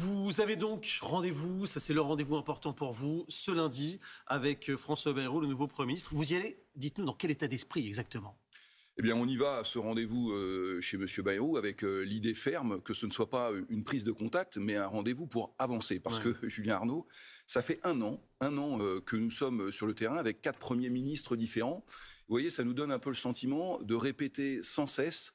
Vous avez donc rendez-vous, ça c'est le rendez-vous important pour vous, ce lundi, avec François Bayrou, le nouveau Premier ministre. Vous y allez, dites-nous dans quel état d'esprit exactement? Eh bien, on y va à ce rendez-vous chez M. Bayrou avec l'idée ferme que ce ne soit pas une prise de contact, mais un rendez-vous pour avancer. Parce que, Julien Arnaud, ça fait un an que nous sommes sur le terrain avec 4 premiers ministres différents. Vous voyez, ça nous donne un peu le sentiment de répéter sans cesse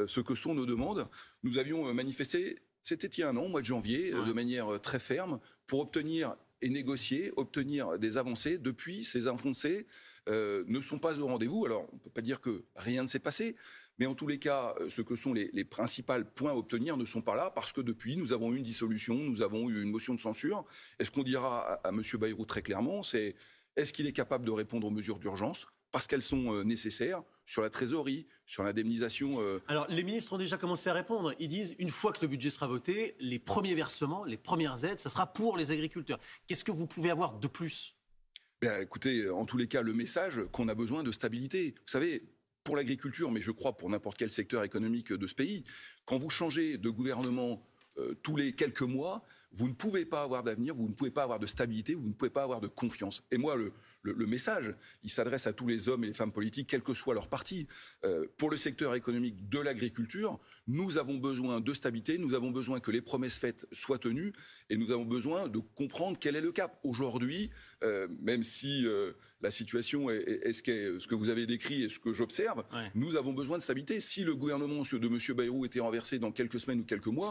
ce que sont nos demandes. Nous avions manifesté, c'était il y a un an, au mois de janvier, de manière très ferme, pour obtenir et négocier, obtenir des avancées. Depuis, ces avancées ne sont pas au rendez-vous. Alors, on ne peut pas dire que rien ne s'est passé, mais en tous les cas, ce que sont les principaux points à obtenir ne sont pas là, parce que depuis, nous avons eu une dissolution, nous avons eu une motion de censure. Et ce qu'on dira à M. Bayrou très clairement, c'est est-ce qu'il est capable de répondre aux mesures d'urgence parce qu'elles sont nécessaires, sur la trésorerie, sur l'indemnisation. Alors, les ministres ont déjà commencé à répondre. Ils disent, une fois que le budget sera voté, les premiers versements, les premières aides, ça sera pour les agriculteurs. Qu'est-ce que vous pouvez avoir de plus? Ben, écoutez, en tous les cas, le message qu'on a besoin de stabilité. Vous savez, pour l'agriculture, mais je crois pour n'importe quel secteur économique de ce pays, quand vous changez de gouvernement tous les quelques mois, vous ne pouvez pas avoir d'avenir, vous ne pouvez pas avoir de stabilité, vous ne pouvez pas avoir de confiance. Et moi, le message, il s'adresse à tous les hommes et les femmes politiques, quel que soit leur parti. Pour le secteur économique de l'agriculture, nous avons besoin de stabilité, nous avons besoin que les promesses faites soient tenues, et nous avons besoin de comprendre quel est le cap. Aujourd'hui, même si la situation est ce que vous avez décrit et ce que j'observe, nous avons besoin de stabilité. Si le gouvernement de M. Bayrou était renversé dans quelques semaines ou quelques mois,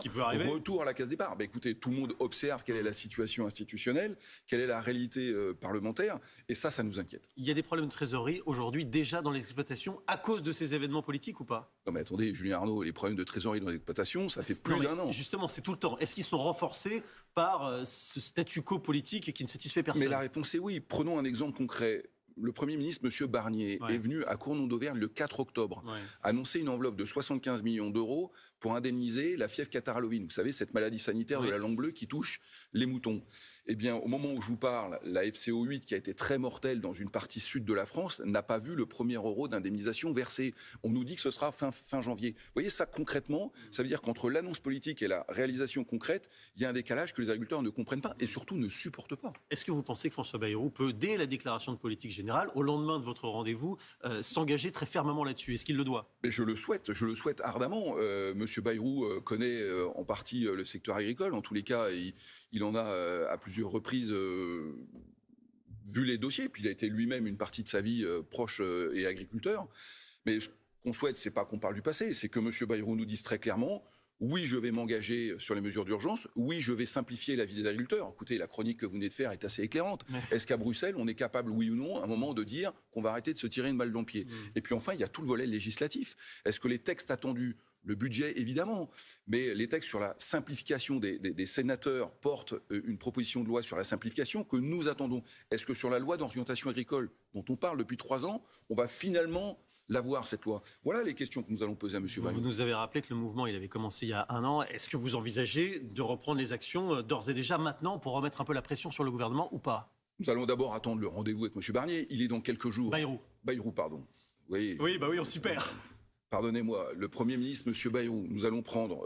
retour à la case départ. Ben, écoutez, tout le monde observe quelle est la situation institutionnelle, quelle est la réalité parlementaire, et ça nous inquiète. Il y a des problèmes de trésorerie aujourd'hui déjà dans les exploitations à cause de ces événements politiques ou pas? Non mais attendez, Julien Arnaud, les problèmes de trésorerie dans l'exploitation, ça fait plus d'un an. Justement, c'est tout le temps. Est-ce qu'ils sont renforcés par ce statu quo politique qui ne satisfait personne? Mais la réponse est oui. Prenons un exemple concret. Le Premier ministre, M. Barnier, est venu à Cournon d'Auvergne le 4 octobre, annoncer une enveloppe de 75 millions d'euros pour indemniser la fièvre catarrhalovine. Vous savez, cette maladie sanitaire de la langue bleue qui touche les moutons. Eh bien, au moment où je vous parle, la FCO8, qui a été très mortelle dans une partie sud de la France, n'a pas vu le premier euro d'indemnisation versé. On nous dit que ce sera fin janvier. Vous voyez, ça concrètement, ça veut dire qu'entre l'annonce politique et la réalisation concrète, il y a un décalage que les agriculteurs ne comprennent pas et surtout ne supportent pas. Est-ce que vous pensez que François Bayrou peut, dès la déclaration de politique générale, au lendemain de votre rendez-vous, s'engager très fermement là-dessus? Est-ce qu'il le doit? Mais je le souhaite ardemment. Monsieur Bayrou connaît en partie le secteur agricole. En tous les cas, il en a à plusieurs reprises vu les dossiers. Puis il a été lui-même une partie de sa vie proche et agriculteur. Mais ce qu'on souhaite, c'est pas qu'on parle du passé, c'est que monsieur Bayrou nous dise très clairement: oui, je vais m'engager sur les mesures d'urgence. Oui, je vais simplifier la vie des agriculteurs. Écoutez, la chronique que vous venez de faire est assez éclairante. Est-ce qu'à Bruxelles, on est capable, oui ou non, à un moment de dire qu'on va arrêter de se tirer une balle dans le pied? Et puis enfin, il y a tout le volet législatif. Est-ce que les textes attendus, le budget, évidemment, mais les textes sur la simplification des sénateurs portent une proposition de loi sur la simplification que nous attendons? Est-ce que sur la loi d'orientation agricole, dont on parle depuis 3 ans, on va finalement l'avoir, cette loi? Voilà les questions que nous allons poser à M. Bayrou. Vous nous avez rappelé que le mouvement, il avait commencé il y a un an. Est-ce que vous envisagez de reprendre les actions d'ores et déjà maintenant pour remettre un peu la pression sur le gouvernement ou pas? Nous allons d'abord attendre le rendez-vous avec M. Barnier. Il est dans quelques jours. Bayrou, pardon. Vous voyez, oui, on s'y perd. Pardonnez-moi, le Premier ministre, M. Bayrou, nous allons prendre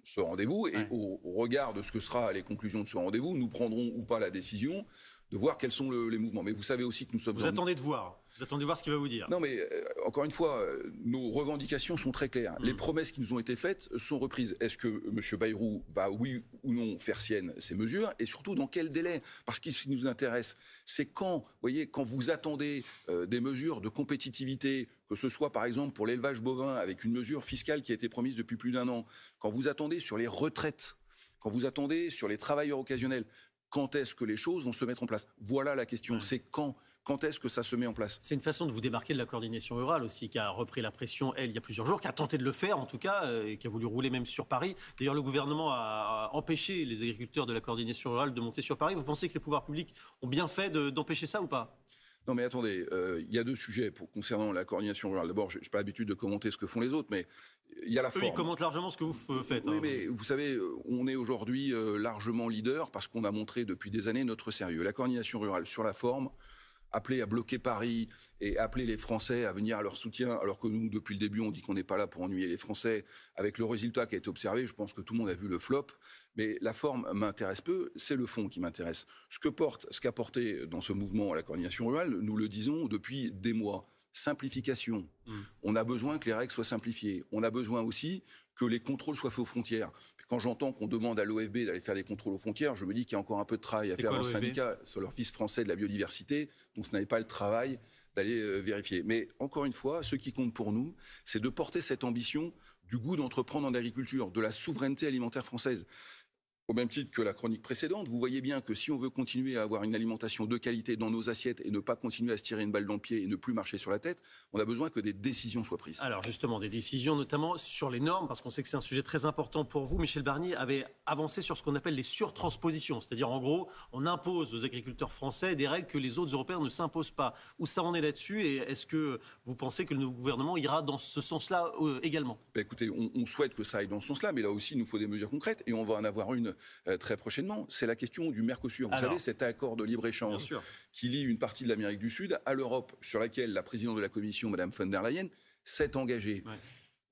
ce rendez-vous et au regard de ce que sera les conclusions de ce rendez-vous, nous prendrons ou pas la décision de voir quels sont les mouvements. Mais vous savez aussi que nous sommes... Vous attendez de voir ce qu'il va vous dire. Non, mais encore une fois, nos revendications sont très claires. Les promesses qui nous ont été faites sont reprises. Est-ce que M. Bayrou va, oui ou non, faire sienne ces mesures? Et surtout, dans quel délai? Parce que ce qui nous intéresse, c'est quand, vous voyez, quand vous attendez des mesures de compétitivité, que ce soit par exemple pour l'élevage bovin, avec une mesure fiscale qui a été promise depuis plus d'1 an, quand vous attendez sur les retraites, quand vous attendez sur les travailleurs occasionnels, quand est-ce que les choses vont se mettre en place? Voilà la question, c'est quand est-ce que ça se met en place? C'est une façon de vous démarquer de la coordination rurale aussi, qui a repris la pression, elle, il y a plusieurs jours, qui a tenté de le faire en tout cas, et qui a voulu rouler même sur Paris. D'ailleurs, le gouvernement a empêché les agriculteurs de la coordination rurale de monter sur Paris. Vous pensez que les pouvoirs publics ont bien fait d'empêcher ça ou pas? Non mais attendez, il y a 2 sujets concernant la coordination rurale. D'abord, je n'ai pas l'habitude de commenter ce que font les autres, mais il y a la forme. Ils commentent largement ce que vous faites. Oui, mais vous savez, on est aujourd'hui largement leader parce qu'on a montré depuis des années notre sérieux. La coordination rurale, sur la forme, appeler à bloquer Paris et appeler les Français à venir à leur soutien, alors que nous, depuis le début, on dit qu'on n'est pas là pour ennuyer les Français, avec le résultat qui a été observé, je pense que tout le monde a vu le flop. Mais la forme m'intéresse peu, c'est le fond qui m'intéresse. Ce qu'a porté dans ce mouvement la coordination rurale, nous le disons depuis des mois. Simplification. On a besoin que les règles soient simplifiées. On a besoin aussi que les contrôles soient faits aux frontières. Quand j'entends qu'on demande à l'OFB d'aller faire des contrôles aux frontières, je me dis qu'il y a encore un peu de travail à faire dans le syndicat sur l'Office français de la biodiversité, donc ce n'est pas le travail d'aller vérifier. Mais encore une fois, ce qui compte pour nous, c'est de porter cette ambition du goût d'entreprendre en agriculture, de la souveraineté alimentaire française. Au même titre que la chronique précédente, vous voyez bien que si on veut continuer à avoir une alimentation de qualité dans nos assiettes et ne pas continuer à se tirer une balle dans le pied et ne plus marcher sur la tête, on a besoin que des décisions soient prises. Alors justement, des décisions notamment sur les normes, parce qu'on sait que c'est un sujet très important pour vous. Michel Barnier avait avancé sur ce qu'on appelle les surtranspositions, c'est-à-dire en gros, on impose aux agriculteurs français des règles que les autres Européens ne s'imposent pas. Où ça en est là-dessus et est-ce que vous pensez que le nouveau gouvernement ira dans ce sens-là également? Écoutez, on souhaite que ça aille dans ce sens-là, mais là aussi, il nous faut des mesures concrètes et on va en avoir une très prochainement. C'est la question du Mercosur. Vous savez, cet accord de libre-échange qui lie une partie de l'Amérique du Sud à l'Europe, sur laquelle la présidente de la Commission, Mme von der Leyen, s'est engagée. Ouais.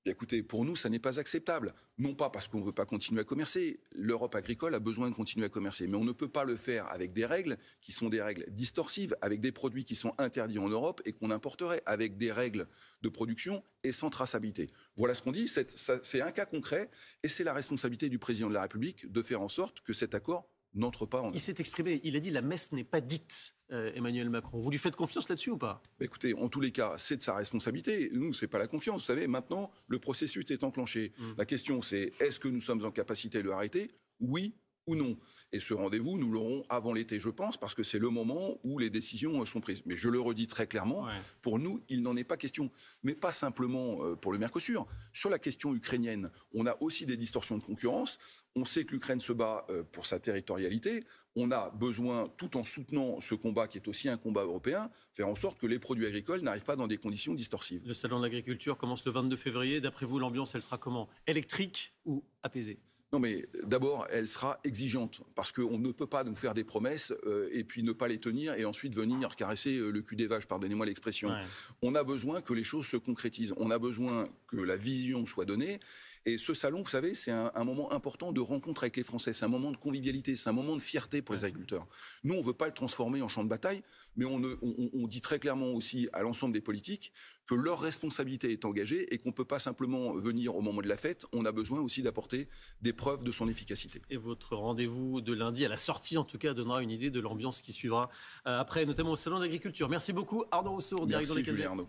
Écoutez, pour nous, ça n'est pas acceptable. Non pas parce qu'on ne veut pas continuer à commercer. L'Europe agricole a besoin de continuer à commercer. Mais on ne peut pas le faire avec des règles qui sont des règles distorsives, avec des produits qui sont interdits en Europe et qu'on importerait, avec des règles de production et sans traçabilité. Voilà ce qu'on dit. C'est un cas concret et c'est la responsabilité du président de la République de faire en sorte que cet accord n'entre pas en œuvre. Il s'est exprimé, il a dit la messe n'est pas dite, Emmanuel Macron. Vous lui faites confiance là-dessus ou pas? Écoutez, en tous les cas, c'est de sa responsabilité. Nous, c'est pas la confiance. Vous savez, maintenant, le processus est enclenché. La question, c'est est-ce que nous sommes en capacité de le arrêter? Oui ou non. Et ce rendez-vous, nous l'aurons avant l'été, je pense, parce que c'est le moment où les décisions sont prises. Mais je le redis très clairement, pour nous, il n'en est pas question. Mais pas simplement pour le Mercosur. Sur la question ukrainienne, on a aussi des distorsions de concurrence. On sait que l'Ukraine se bat pour sa territorialité. On a besoin, tout en soutenant ce combat qui est aussi un combat européen, faire en sorte que les produits agricoles n'arrivent pas dans des conditions distorsives. Le salon de l'agriculture commence le 22 février. D'après vous, l'ambiance, elle sera comment? Électrique ou apaisée? Non, mais d'abord, elle sera exigeante, parce qu'on ne peut pas nous faire des promesses et puis ne pas les tenir et ensuite venir caresser le cul des vaches, pardonnez-moi l'expression. Ouais. On a besoin que les choses se concrétisent, on a besoin que la vision soit donnée. Et ce salon, vous savez, c'est un moment important de rencontre avec les Français, c'est un moment de convivialité, c'est un moment de fierté pour les agriculteurs. Nous, on ne veut pas le transformer en champ de bataille, mais on dit très clairement aussi à l'ensemble des politiques que leur responsabilité est engagée et qu'on ne peut pas simplement venir au moment de la fête, on a besoin aussi d'apporter des preuves de son efficacité. Et votre rendez-vous de lundi, à la sortie en tout cas, donnera une idée de l'ambiance qui suivra après, notamment au salon d'agriculture. Merci beaucoup Arnaud Rousseau, en direct dans les cabinets. Arnaud.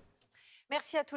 Merci à tous les